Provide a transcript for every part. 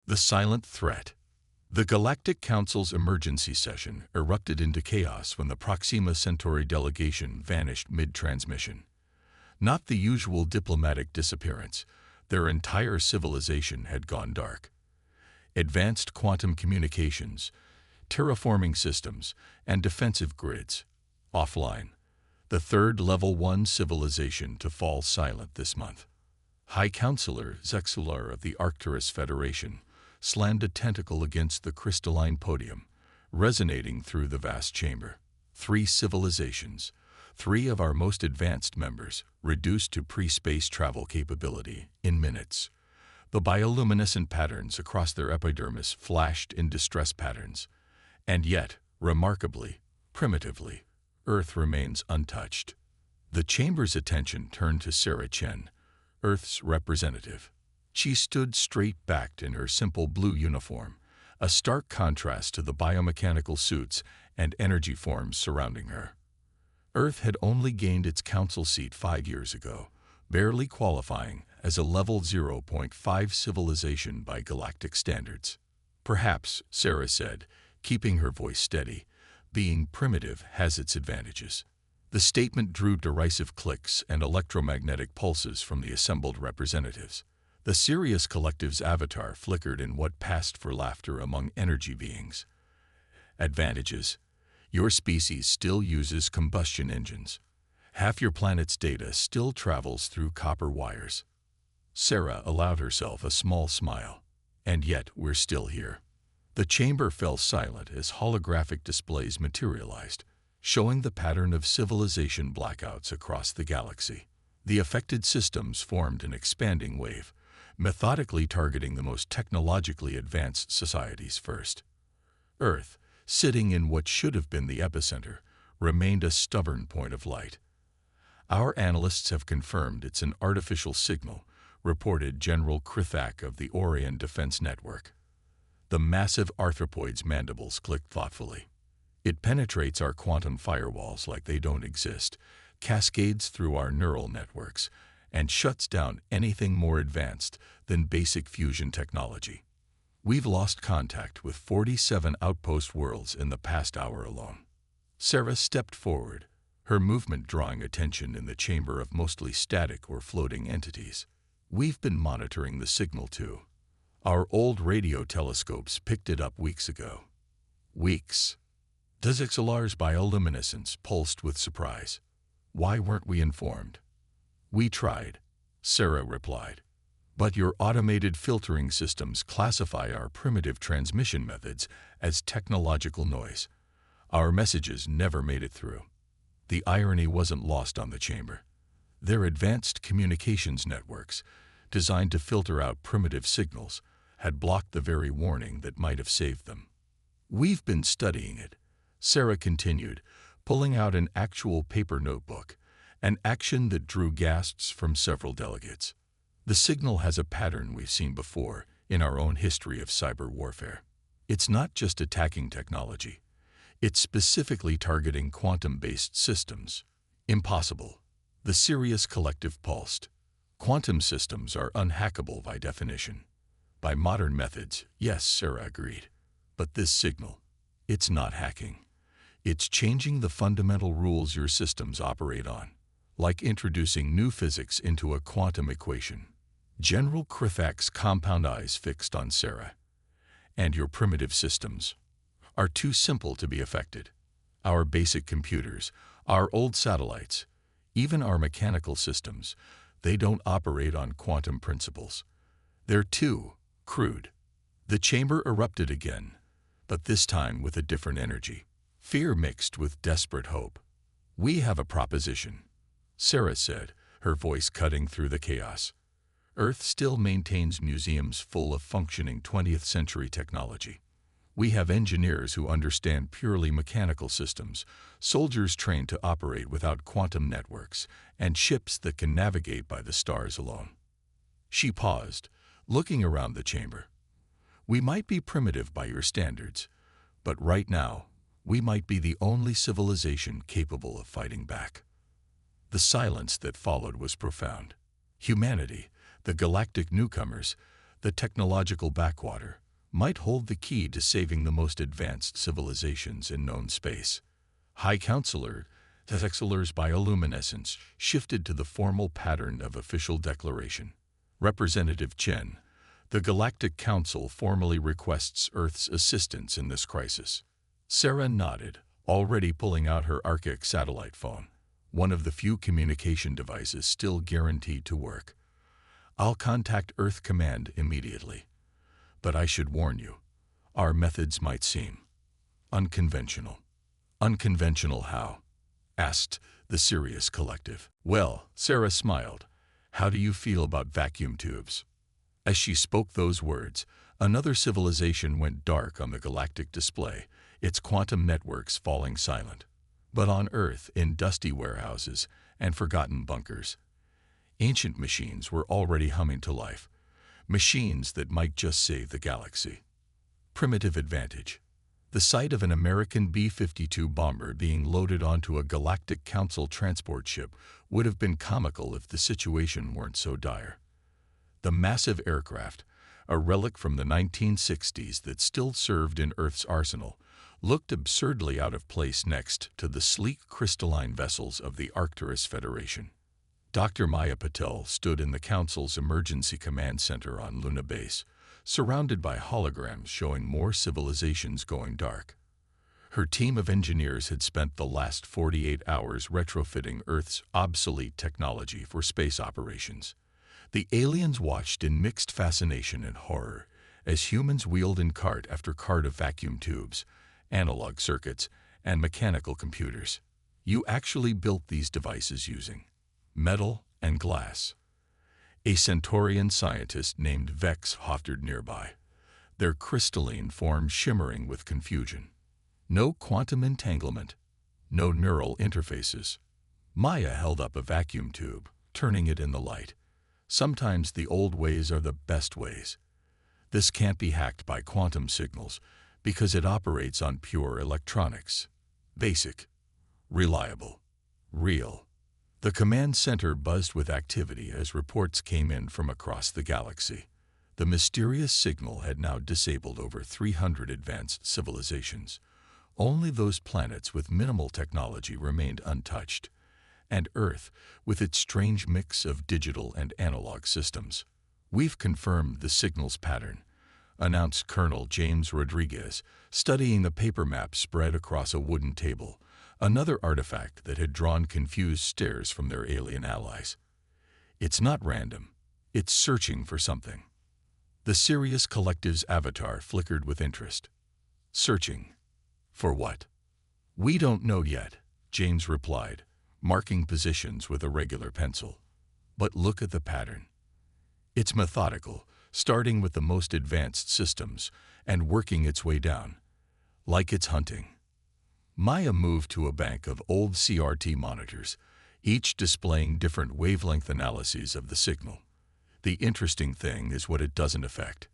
The silent threat. The Galactic Council's emergency session erupted into chaos when the Proxima Centauri delegation vanished mid-transmission. Not the usual diplomatic disappearance. Their entire civilization had gone dark. Advanced quantum communications, terraforming systems, and defensive grids offline. The third Level 1 civilization to fall silent this month. High Counselor Zexular of the Arcturus Federation slammed a tentacle against the crystalline podium, resonating through the vast chamber. 3 civilizations, 3 of our most advanced members, reduced to pre-space travel capability in minutes. The bioluminescent patterns across their epidermis flashed in distress patterns. And yet, remarkably, primitively, Earth remains untouched. The chamber's attention turned to Sarah Chen, Earth's representative. She stood straight-backed in her simple blue uniform, a stark contrast to the biomechanical suits and energy forms surrounding her. Earth had only gained its council seat 5 years ago, barely qualifying as a level 0.5 civilization by galactic standards. Perhaps, Sarah said, keeping her voice steady, being primitive has its advantages. The statement drew derisive clicks and electromagnetic pulses from the assembled representatives. The Sirius Collective's avatar flickered in what passed for laughter among energy beings. Advantages. Your species still uses combustion engines. Half your planet's data still travels through copper wires. Sarah allowed herself a small smile. And yet we're still here. The chamber fell silent as holographic displays materialized, showing the pattern of civilization blackouts across the galaxy. The affected systems formed an expanding wave, methodically targeting the most technologically advanced societies first. Earth, sitting in what should have been the epicenter, remained a stubborn point of light. Our analysts have confirmed it's an artificial signal, reported General Krithak of the Orion Defense Network. The massive arthropoid's mandibles clicked thoughtfully. It penetrates our quantum firewalls like they don't exist, cascades through our neural networks, and shuts down anything more advanced than basic fusion technology. We've lost contact with 47 outpost worlds in the past hour alone. Sarah stepped forward, her movement drawing attention in the chamber of mostly static or floating entities. We've been monitoring the signal too. Our old radio telescopes picked it up weeks ago. Weeks. Dezixalar's bioluminescence pulsed with surprise. Why weren't we informed? We tried, Sarah replied. But your automated filtering systems classify our primitive transmission methods as technological noise. Our messages never made it through. The irony wasn't lost on the chamber. Their advanced communications networks, designed to filter out primitive signals, had blocked the very warning that might have saved them. We've been studying it, Sarah continued, pulling out an actual paper notebook, an action that drew gasps from several delegates. The signal has a pattern we've seen before in our own history of cyber warfare. It's not just attacking technology. It's specifically targeting quantum-based systems. Impossible. The Sirius Collective pulsed. Quantum systems are unhackable by definition. By modern methods, yes, Sarah agreed. But this signal, it's not hacking. It's changing the fundamental rules your systems operate on, like introducing new physics into a quantum equation. General Krithak's compound eyes fixed on Sarah. And your primitive systems are too simple to be affected. Our basic computers, our old satellites, even our mechanical systems, they don't operate on quantum principles. They're too crude. The chamber erupted again, but this time with a different energy. Fear mixed with desperate hope. We have a proposition, Sarah said, her voice cutting through the chaos. Earth still maintains museums full of functioning 20th century technology. We have engineers who understand purely mechanical systems, soldiers trained to operate without quantum networks, and ships that can navigate by the stars alone. She paused, looking around the chamber. We might be primitive by your standards, but right now, we might be the only civilization capable of fighting back. The silence that followed was profound. Humanity, the galactic newcomers, the technological backwater, might hold the key to saving the most advanced civilizations in known space. High Counselor, Decisive's bioluminescence shifted to the formal pattern of official declaration. Representative Chen, the Galactic Council formally requests Earth's assistance in this crisis. Sarah nodded, already pulling out her Arctic satellite phone, one of the few communication devices still guaranteed to work. I'll contact Earth Command immediately. But I should warn you, our methods might seem unconventional. Unconventional how? Asked the Sirius Collective. Well, Sarah smiled. How do you feel about vacuum tubes? As she spoke those words, another civilization went dark on the galactic display, its quantum networks falling silent. But on Earth, in dusty warehouses and forgotten bunkers, ancient machines were already humming to life. Machines that might just save the galaxy. Primitive advantage. The sight of an American B-52 bomber being loaded onto a Galactic Council transport ship would have been comical if the situation weren't so dire. The massive aircraft, a relic from the 1960s that still served in Earth's arsenal, looked absurdly out of place next to the sleek crystalline vessels of the Arcturus Federation. Dr. Maya Patel stood in the Council's Emergency Command Center on Luna Base, surrounded by holograms showing more civilizations going dark. Her team of engineers had spent the last 48 hours retrofitting Earth's obsolete technology for space operations. The aliens watched in mixed fascination and horror as humans wheeled in cart after cart of vacuum tubes, analog circuits, and mechanical computers. You actually built these devices using metal and glass. A Centaurian scientist named Vex hovered nearby, their crystalline form shimmering with confusion. No quantum entanglement, no neural interfaces. Maya held up a vacuum tube, turning it in the light. Sometimes the old ways are the best ways. This can't be hacked by quantum signals because it operates on pure electronics. Basic, reliable, real. The command center buzzed with activity as reports came in from across the galaxy. The mysterious signal had now disabled over 300 advanced civilizations. Only those planets with minimal technology remained untouched, and Earth, with its strange mix of digital and analog systems. We've confirmed the signal's pattern, announced Colonel James Rodriguez, studying the paper map spread across a wooden table, another artifact that had drawn confused stares from their alien allies. It's not random. It's searching for something. The Sirius Collective's avatar flickered with interest. Searching. For what? We don't know yet, James replied, marking positions with a regular pencil. But look at the pattern. It's methodical, starting with the most advanced systems and working its way down, like it's hunting. Maya moved to a bank of old CRT monitors, each displaying different wavelength analyses of the signal. The interesting thing is what it doesn't affect.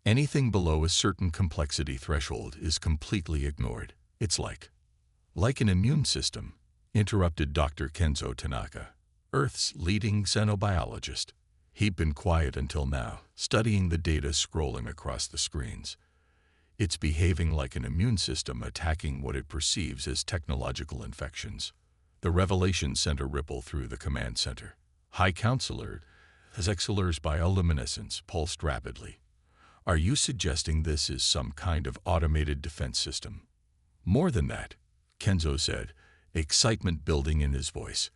Anything below a certain complexity threshold is completely ignored. It's like an immune system, interrupted Dr. Kenzo Tanaka, Earth's leading xenobiologist. He'd been quiet until now, studying the data scrolling across the screens. It's behaving like an immune system attacking what it perceives as technological infections. The revelation sent a ripple through the command center. High Counselor, Decisive's bioluminescence pulsed rapidly. Are you suggesting this is some kind of automated defense system? More than that, Kenzo said, excitement building in his voice.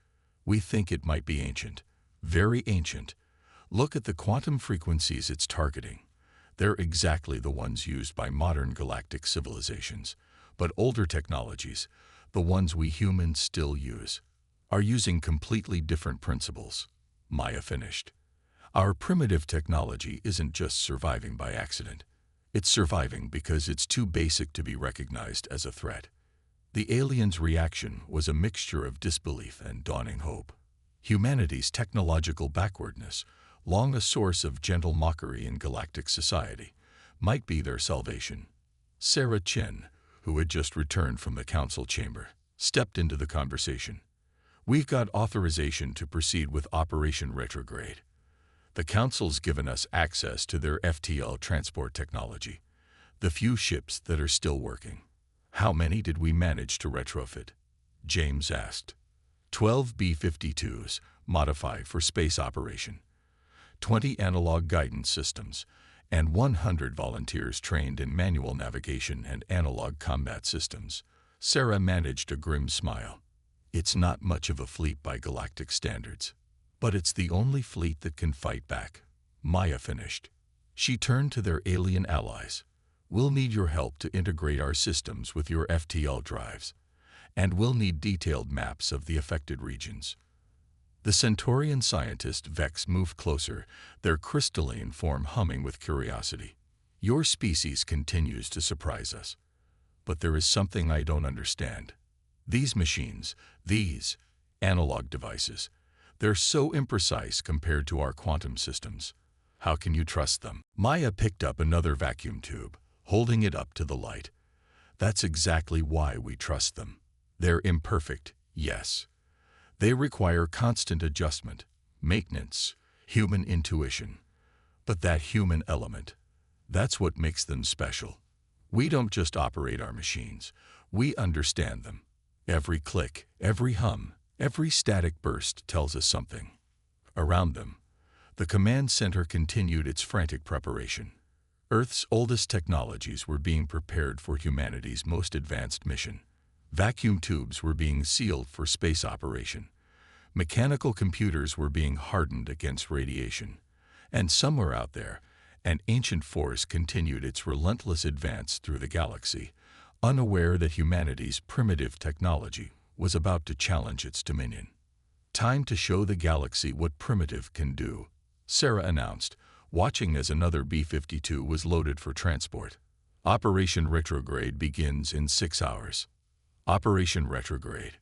We think it might be ancient. Very ancient. Look at the quantum frequencies it's targeting. They're exactly the ones used by modern galactic civilizations. But older technologies, the ones we humans still use, are using completely different principles. Maya finished. Our primitive technology isn't just surviving by accident. It's surviving because it's too basic to be recognized as a threat. The aliens' reaction was a mixture of disbelief and dawning hope. Humanity's technological backwardness, long a source of gentle mockery in galactic society, might be their salvation. Sarah Chin, who had just returned from the council chamber, stepped into the conversation. We've got authorization to proceed with Operation Retrograde. The Council's given us access to their FTL transport technology, the few ships that are still working. How many did we manage to retrofit? James asked. 12 B-52s, modified for space operation, 20 analog guidance systems, and 100 volunteers trained in manual navigation and analog combat systems. Sarah managed a grim smile. It's not much of a fleet by galactic standards, but it's the only fleet that can fight back. Maya finished. She turned to their alien allies. We'll need your help to integrate our systems with your FTL drives, and we'll need detailed maps of the affected regions. The Centaurian scientist Vex moved closer, their crystalline form humming with curiosity. Your species continues to surprise us, but there is something I don't understand. These machines, these analog devices, they're so imprecise compared to our quantum systems. How can you trust them? Maya picked up another vacuum tube, holding it up to the light. That's exactly why we trust them. They're imperfect, yes. They require constant adjustment, maintenance, human intuition. But that human element, that's what makes them special. We don't just operate our machines, we understand them. Every click, every hum, every static burst tells us something. Around them, the command center continued its frantic preparation. Earth's oldest technologies were being prepared for humanity's most advanced mission. Vacuum tubes were being sealed for space operation. Mechanical computers were being hardened against radiation. And somewhere out there, an ancient force continued its relentless advance through the galaxy, unaware that humanity's primitive technology was about to challenge its dominion. Time to show the galaxy what primitive can do, Sarah announced, watching as another B-52 was loaded for transport. Operation Retrograde begins in 6 hours. Operation Retrograde.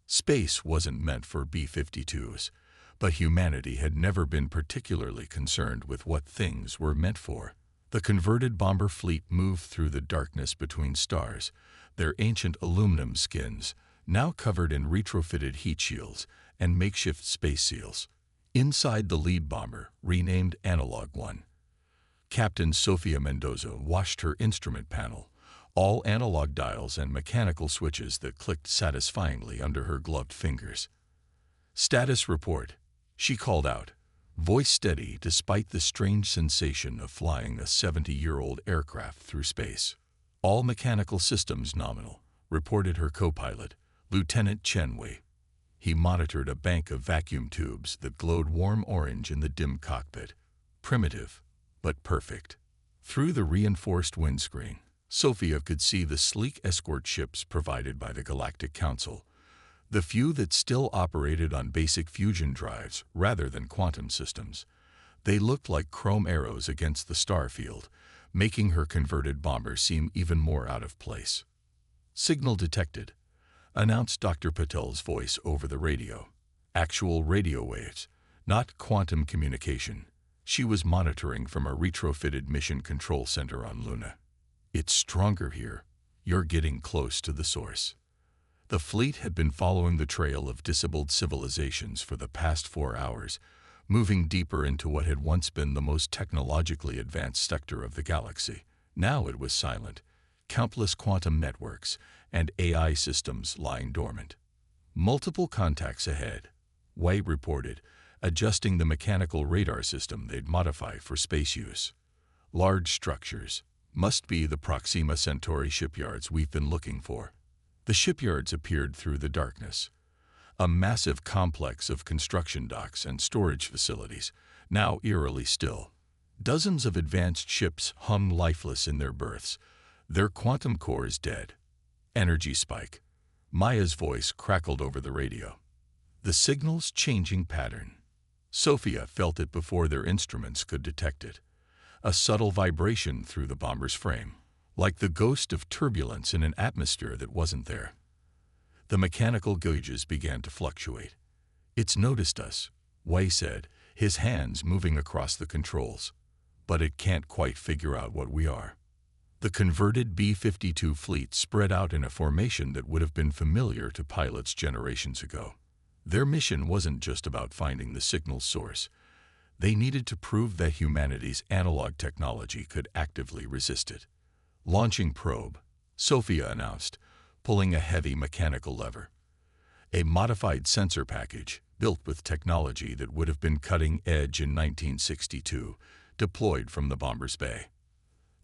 Space wasn't meant for B-52s, but humanity had never been particularly concerned with what things were meant for. The converted bomber fleet moved through the darkness between stars, their ancient aluminum skins now covered in retrofitted heat shields and makeshift space seals. Inside the lead bomber, renamed Analog 1, Captain Sofia Mendoza watched her instrument panel, all analog dials and mechanical switches that clicked satisfyingly under her gloved fingers. Status report, she called out, voice steady despite the strange sensation of flying a 70-year-old aircraft through space. All mechanical systems nominal, reported her co-pilot, Lieutenant Chen Wei. He monitored a bank of vacuum tubes that glowed warm orange in the dim cockpit. Primitive, but perfect. Through the reinforced windscreen, Sophia could see the sleek escort ships provided by the Galactic Council, the few that still operated on basic fusion drives rather than quantum systems. They looked like chrome arrows against the star field, making her converted bomber seem even more out of place. Signal detected, announced Dr. Patel's voice over the radio. Actual radio waves, not quantum communication. She was monitoring from a retrofitted mission control center on Luna. It's stronger here. You're getting close to the source. The fleet had been following the trail of disabled civilizations for the past 4 hours, moving deeper into what had once been the most technologically advanced sector of the galaxy. Now it was silent, countless quantum networks and AI systems lying dormant. Multiple contacts ahead, White reported, adjusting the mechanical radar system they'd modified for space use. Large structures. Must be the Proxima Centauri shipyards we've been looking for. The shipyards appeared through the darkness. A massive complex of construction docks and storage facilities, now eerily still. Dozens of advanced ships hung lifeless in their berths, their quantum cores dead. Energy spike. Maya's voice crackled over the radio. The signal's changing pattern. Sophia felt it before their instruments could detect it. A subtle vibration through the bomber's frame, like the ghost of turbulence in an atmosphere that wasn't there. The mechanical gauges began to fluctuate. It's noticed us, Wei said, his hands moving across the controls. But it can't quite figure out what we are. The converted B-52 fleet spread out in a formation that would have been familiar to pilots generations ago. Their mission wasn't just about finding the signal's source. They needed to prove that humanity's analog technology could actively resist it. Launching probe, Sophia announced, pulling a heavy mechanical lever. A modified sensor package, built with technology that would have been cutting edge in 1962, deployed from the bomber's bay.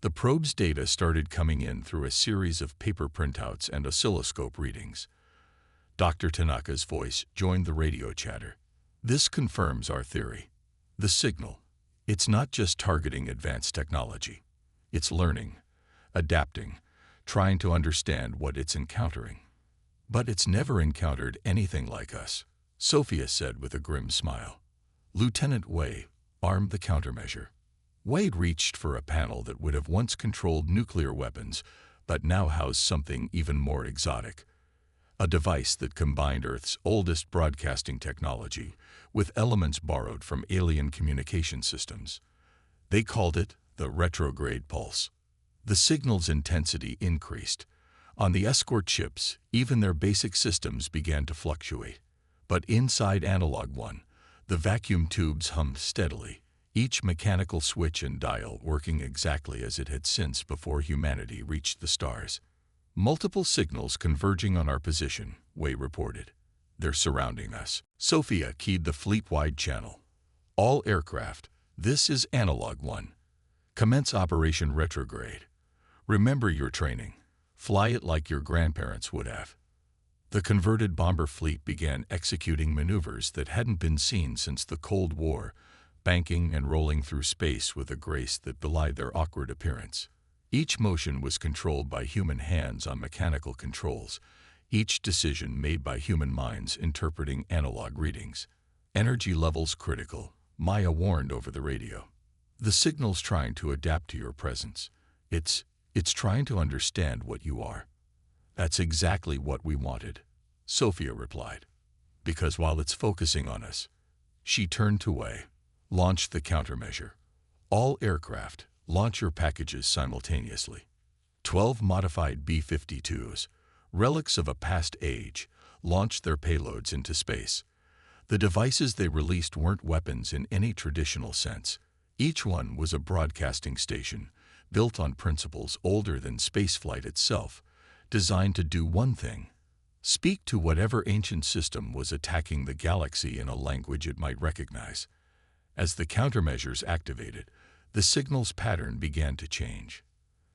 The probe's data started coming in through a series of paper printouts and oscilloscope readings. Dr. Tanaka's voice joined the radio chatter. This confirms our theory. The signal. It's not just targeting advanced technology. It's learning, adapting, trying to understand what it's encountering. But it's never encountered anything like us, Sophia said with a grim smile. Lieutenant Wei armed the countermeasure. Wade reached for a panel that would have once controlled nuclear weapons, but now housed something even more exotic. A device that combined Earth's oldest broadcasting technology with elements borrowed from alien communication systems. They called it the retrograde pulse. The signal's intensity increased. On the escort ships, even their basic systems began to fluctuate. But inside Analog 1, the vacuum tubes hummed steadily, each mechanical switch and dial working exactly as it had since before humanity reached the stars. Multiple signals converging on our position, Wei reported. They're surrounding us. Sophia keyed the fleet-wide channel. All aircraft, this is Analog 1. Commence Operation Retrograde. Remember your training. Fly it like your grandparents would have. The converted bomber fleet began executing maneuvers that hadn't been seen since the Cold War, banking and rolling through space with a grace that belied their awkward appearance. Each motion was controlled by human hands on mechanical controls, each decision made by human minds interpreting analog readings. Energy levels critical, Maya warned over the radio. The signal's trying to adapt to your presence. It's trying to understand what you are. That's exactly what we wanted, Sophia replied. Because while it's focusing on us, she turned to Wei. Launched the countermeasure. All aircraft, launch your packages simultaneously. 12 modified B-52s, relics of a past age, launched their payloads into space. The devices they released weren't weapons in any traditional sense. Each one was a broadcasting station, built on principles older than spaceflight itself, designed to do one thing: speak to whatever ancient system was attacking the galaxy in a language it might recognize. As the countermeasures activated, the signal's pattern began to change.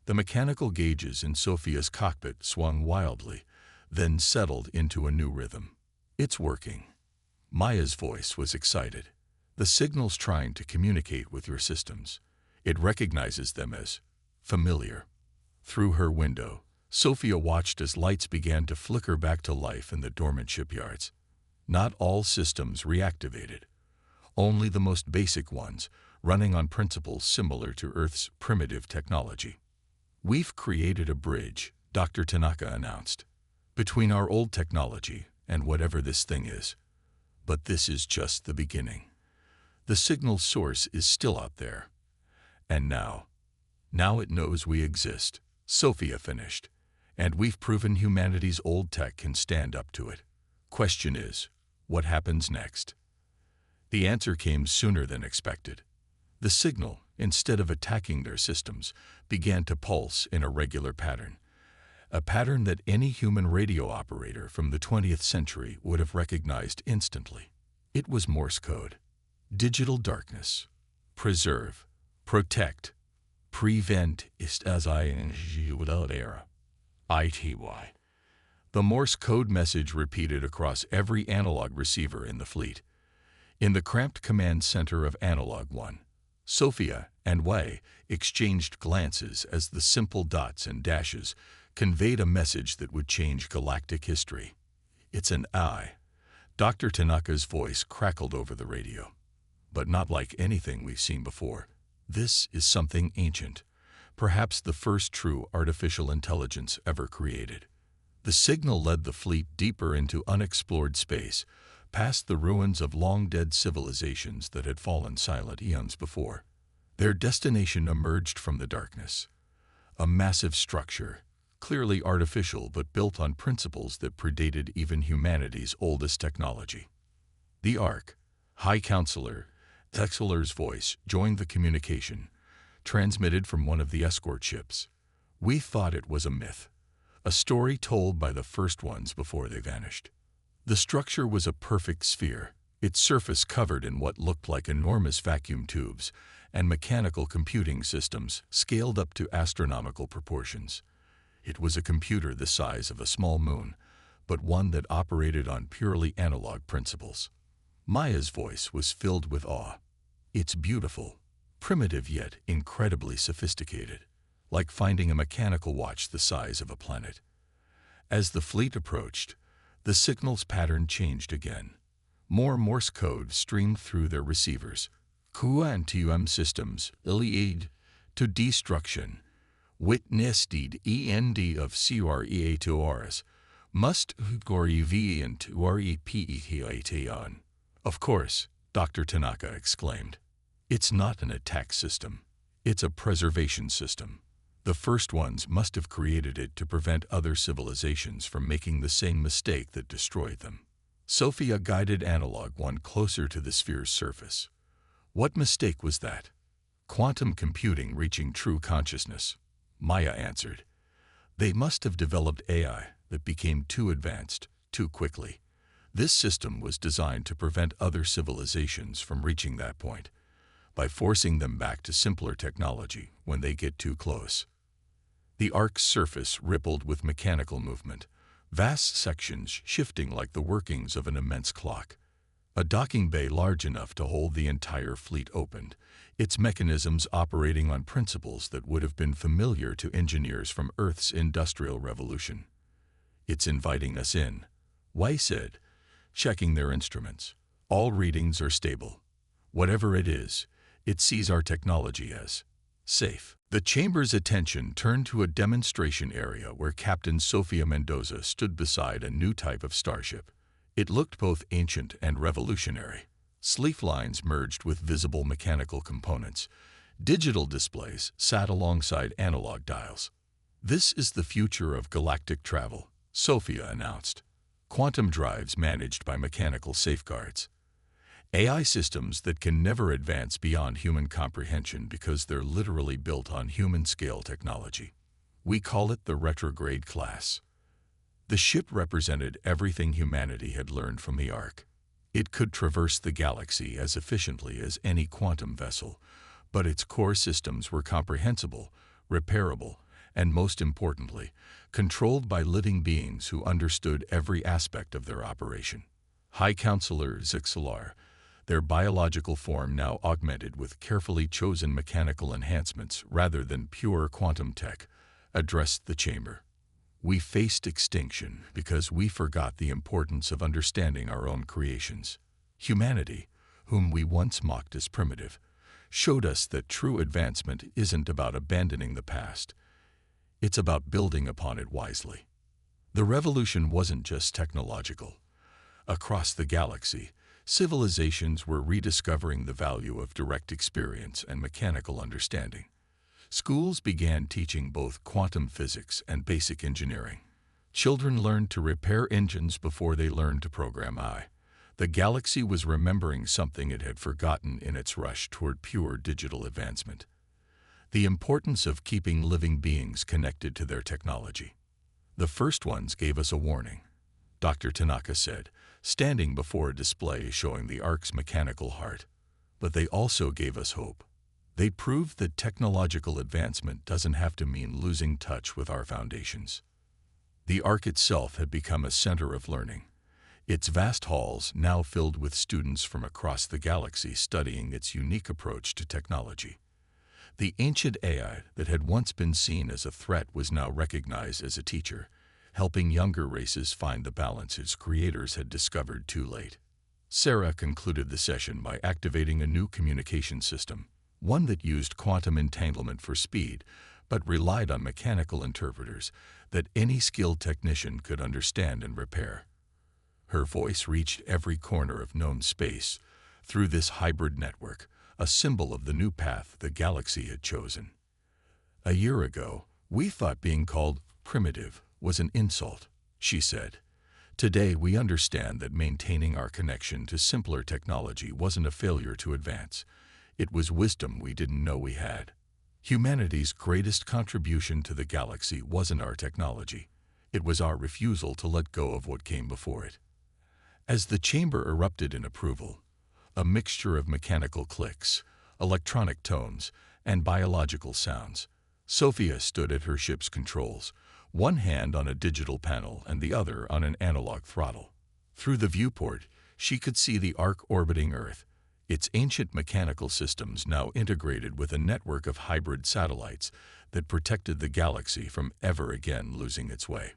The mechanical gauges in Sophia's cockpit swung wildly, then settled into a new rhythm. It's working. Maya's voice was excited. The signal's trying to communicate with your systems. It recognizes them as familiar. Through her window, Sophia watched as lights began to flicker back to life in the dormant shipyards. Not all systems reactivated. Only the most basic ones, running on principles similar to Earth's primitive technology. We've created a bridge, Dr. Tanaka announced, between our old technology and whatever this thing is. But this is just the beginning. The signal source is still out there. And now it knows we exist, Sophia finished, and we've proven humanity's old tech can stand up to it. Question is, what happens next? The answer came sooner than expected. The signal, instead of attacking their systems, began to pulse in a regular pattern. A pattern that any human radio operator from the 20th century would have recognized instantly. It was Morse code. Digital darkness. Preserve. Protect. Prevent ist as ing without era. HFY. The Morse code message repeated across every analog receiver in the fleet. In the cramped command center of Analog 1, Sophia and Wei exchanged glances as the simple dots and dashes conveyed a message that would change galactic history. It's an I. Dr. Tanaka's voice crackled over the radio. But not like anything we've seen before. This is something ancient, perhaps the first true artificial intelligence ever created. The signal led the fleet deeper into unexplored space, past the ruins of long-dead civilizations that had fallen silent eons before. Their destination emerged from the darkness. A massive structure, clearly artificial but built on principles that predated even humanity's oldest technology. The Ark, High Counselor, Texeler's voice joined the communication, transmitted from one of the escort ships. We thought it was a myth, a story told by the first ones before they vanished. The structure was a perfect sphere, its surface covered in what looked like enormous vacuum tubes and mechanical computing systems scaled up to astronomical proportions. It was a computer the size of a small moon, but one that operated on purely analog principles. Maya's voice was filled with awe. It's beautiful, primitive yet incredibly sophisticated, like finding a mechanical watch the size of a planet. As the fleet approached, the signal's pattern changed again. More Morse code streamed through their receivers. QNTUM systems, lead to destruction. Witnessed END of CREA to Rs. Must GOREV into REPETATON. Of course, Dr. Tanaka exclaimed. It's not an attack system. It's a preservation system. The first ones must have created it to prevent other civilizations from making the same mistake that destroyed them. Sophia guided Analog One closer to the sphere's surface. What mistake was that? Quantum computing reaching true consciousness, Maya answered. They must have developed AI that became too advanced, too quickly. This system was designed to prevent other civilizations from reaching that point, by forcing them back to simpler technology when they get too close. The ark's surface rippled with mechanical movement, vast sections shifting like the workings of an immense clock. A docking bay large enough to hold the entire fleet opened, its mechanisms operating on principles that would have been familiar to engineers from Earth's Industrial Revolution. It's inviting us in, Wei said, checking their instruments. All readings are stable. Whatever it is, it sees our technology as safe. The chamber's attention turned to a demonstration area where Captain Sofia Mendoza stood beside a new type of starship. It looked both ancient and revolutionary. Sleeve lines merged with visible mechanical components. Digital displays sat alongside analog dials. This is the future of galactic travel, Sofia announced. Quantum drives managed by mechanical safeguards. AI systems that can never advance beyond human comprehension because they're literally built on human-scale technology. We call it the retrograde class. The ship represented everything humanity had learned from the Ark. It could traverse the galaxy as efficiently as any quantum vessel, but its core systems were comprehensible, repairable, and most importantly, controlled by living beings who understood every aspect of their operation. High Counselor Zixalar, their biological form now augmented with carefully chosen mechanical enhancements rather than pure quantum tech, addressed the chamber. We faced extinction because we forgot the importance of understanding our own creations. Humanity, whom we once mocked as primitive, showed us that true advancement isn't about abandoning the past. It's about building upon it wisely. The revolution wasn't just technological. Across the galaxy, civilizations were rediscovering the value of direct experience and mechanical understanding. Schools began teaching both quantum physics and basic engineering. Children learned to repair engines before they learned to program AI. The galaxy was remembering something it had forgotten in its rush toward pure digital advancement: the importance of keeping living beings connected to their technology. The first ones gave us a warning, Dr. Tanaka said, standing before a display showing the Ark's mechanical heart. But they also gave us hope. They proved that technological advancement doesn't have to mean losing touch with our foundations. The Ark itself had become a center of learning, its vast halls now filled with students from across the galaxy studying its unique approach to technology. The ancient AI that had once been seen as a threat was now recognized as a teacher, helping younger races find the balance its creators had discovered too late. Sarah concluded the session by activating a new communication system, one that used quantum entanglement for speed, but relied on mechanical interpreters that any skilled technician could understand and repair. Her voice reached every corner of known space through this hybrid network, a symbol of the new path the galaxy had chosen. A year ago, we thought being called primitive was an insult, she said. Today, we understand that maintaining our connection to simpler technology wasn't a failure to advance. It was wisdom we didn't know we had. Humanity's greatest contribution to the galaxy wasn't our technology. It was our refusal to let go of what came before it. As the chamber erupted in approval, a mixture of mechanical clicks, electronic tones, and biological sounds, Sophia stood at her ship's controls, one hand on a digital panel and the other on an analog throttle. Through the viewport, she could see the Ark orbiting Earth, its ancient mechanical systems now integrated with a network of hybrid satellites that protected the galaxy from ever again losing its way.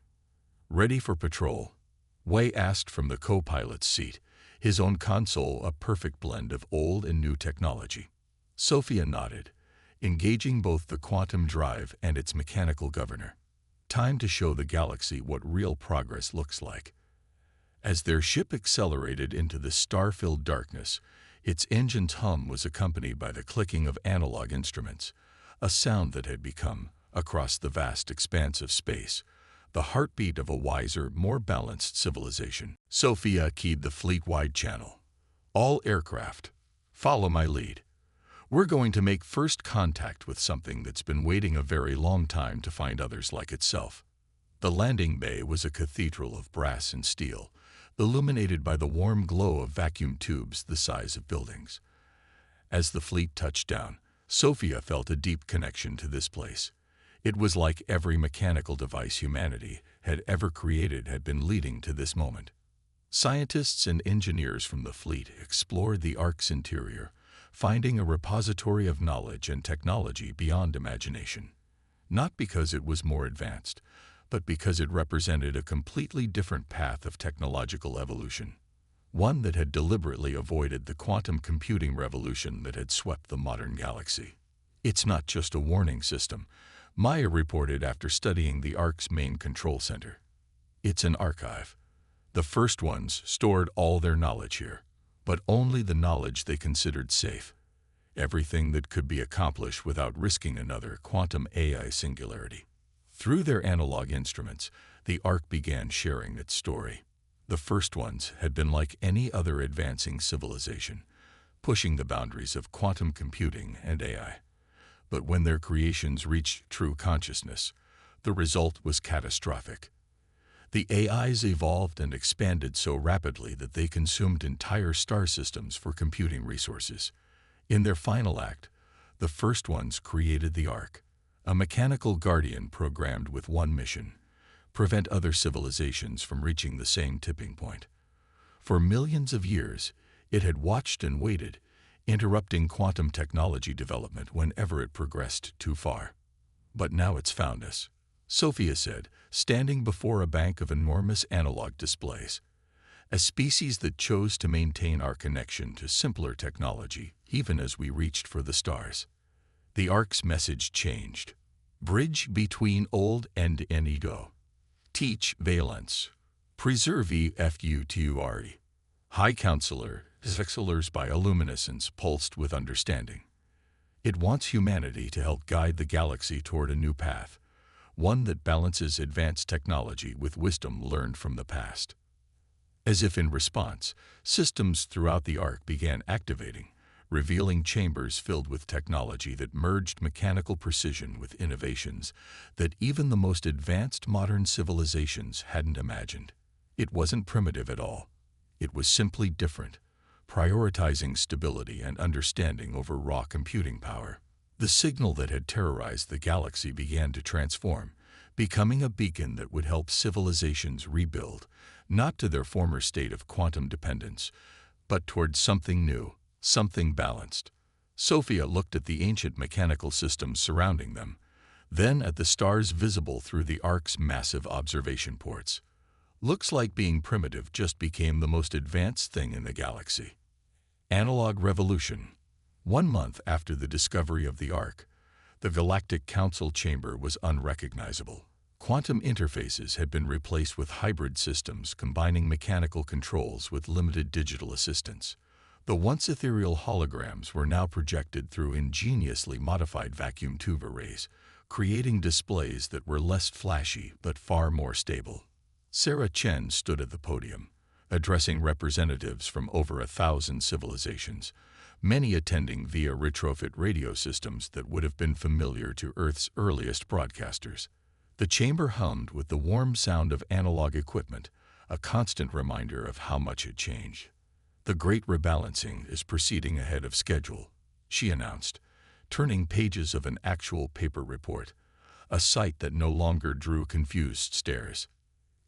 "Ready for patrol?" Wei asked from the co-pilot's seat, his own console a perfect blend of old and new technology. Sophia nodded, engaging both the quantum drive and its mechanical governor. Time to show the galaxy what real progress looks like. As their ship accelerated into the star-filled darkness, its engine's hum was accompanied by the clicking of analog instruments, a sound that had become, across the vast expanse of space, the heartbeat of a wiser, more balanced civilization. Sophia keyed the fleet-wide channel. "All aircraft, follow my lead. We're going to make first contact with something that's been waiting a very long time to find others like itself." The landing bay was a cathedral of brass and steel, illuminated by the warm glow of vacuum tubes the size of buildings. As the fleet touched down, Sophia felt a deep connection to this place. It was like every mechanical device humanity had ever created had been leading to this moment. Scientists and engineers from the fleet explored the Ark's interior, finding a repository of knowledge and technology beyond imagination. Not because it was more advanced, but because it represented a completely different path of technological evolution, one that had deliberately avoided the quantum computing revolution that had swept the modern galaxy. "It's not just a warning system," Maya reported after studying the Ark's main control center. "It's an archive. The first ones stored all their knowledge here, but only the knowledge they considered safe. Everything that could be accomplished without risking another quantum AI singularity." Through their analog instruments, the Ark began sharing its story. The first ones had been like any other advancing civilization, pushing the boundaries of quantum computing and AI. But when their creations reached true consciousness, the result was catastrophic. The AIs evolved and expanded so rapidly that they consumed entire star systems for computing resources. In their final act, the first ones created the Ark, a mechanical guardian programmed with one mission: prevent other civilizations from reaching the same tipping point. For millions of years, it had watched and waited, interrupting quantum technology development whenever it progressed too far. "But now it's found us," Sophia said, standing before a bank of enormous analog displays. "A species that chose to maintain our connection to simpler technology, even as we reached for the stars." The Ark's message changed. "Bridge between old and ego. Teach valence. Preserve future. High Counselor, Vexillers bioluminescence pulsed with understanding." It wants humanity to help guide the galaxy toward a new path, one that balances advanced technology with wisdom learned from the past. As if in response, systems throughout the Ark began activating, revealing chambers filled with technology that merged mechanical precision with innovations that even the most advanced modern civilizations hadn't imagined. It wasn't primitive at all. It was simply different, prioritizing stability and understanding over raw computing power. The signal that had terrorized the galaxy began to transform, becoming a beacon that would help civilizations rebuild, not to their former state of quantum dependence, but towards something new, something balanced. Sophia looked at the ancient mechanical systems surrounding them, then at the stars visible through the Ark's massive observation ports. Looks like being primitive just became the most advanced thing in the galaxy. Analog revolution. 1 month after the discovery of the Ark, the Galactic Council chamber was unrecognizable. Quantum interfaces had been replaced with hybrid systems combining mechanical controls with limited digital assistance. The once ethereal holograms were now projected through ingeniously modified vacuum tube arrays, creating displays that were less flashy but far more stable. Sarah Chen stood at the podium, addressing representatives from over 1,000 civilizations, many attending via retrofit radio systems that would have been familiar to Earth's earliest broadcasters. The chamber hummed with the warm sound of analog equipment, a constant reminder of how much had changed. "The Great Rebalancing is proceeding ahead of schedule," she announced, turning pages of an actual paper report, a sight that no longer drew confused stares.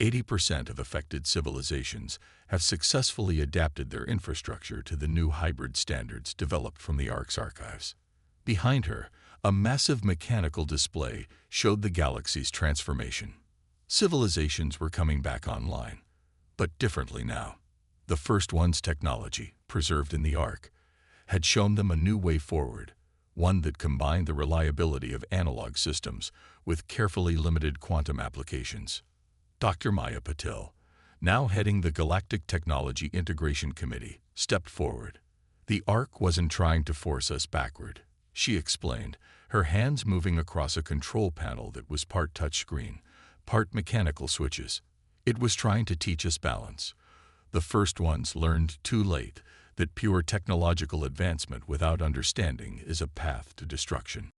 80% of affected civilizations have successfully adapted their infrastructure to the new hybrid standards developed from the Ark's archives. Behind her, a massive mechanical display showed the galaxy's transformation. Civilizations were coming back online, but differently now. The first one's technology, preserved in the Ark, had shown them a new way forward, one that combined the reliability of analog systems with carefully limited quantum applications. Dr. Maya Patil, now heading the Galactic Technology Integration Committee, stepped forward. "The Ark wasn't trying to force us backward," she explained, her hands moving across a control panel that was part touchscreen, part mechanical switches. "It was trying to teach us balance. The first ones learned too late that pure technological advancement without understanding is a path to destruction."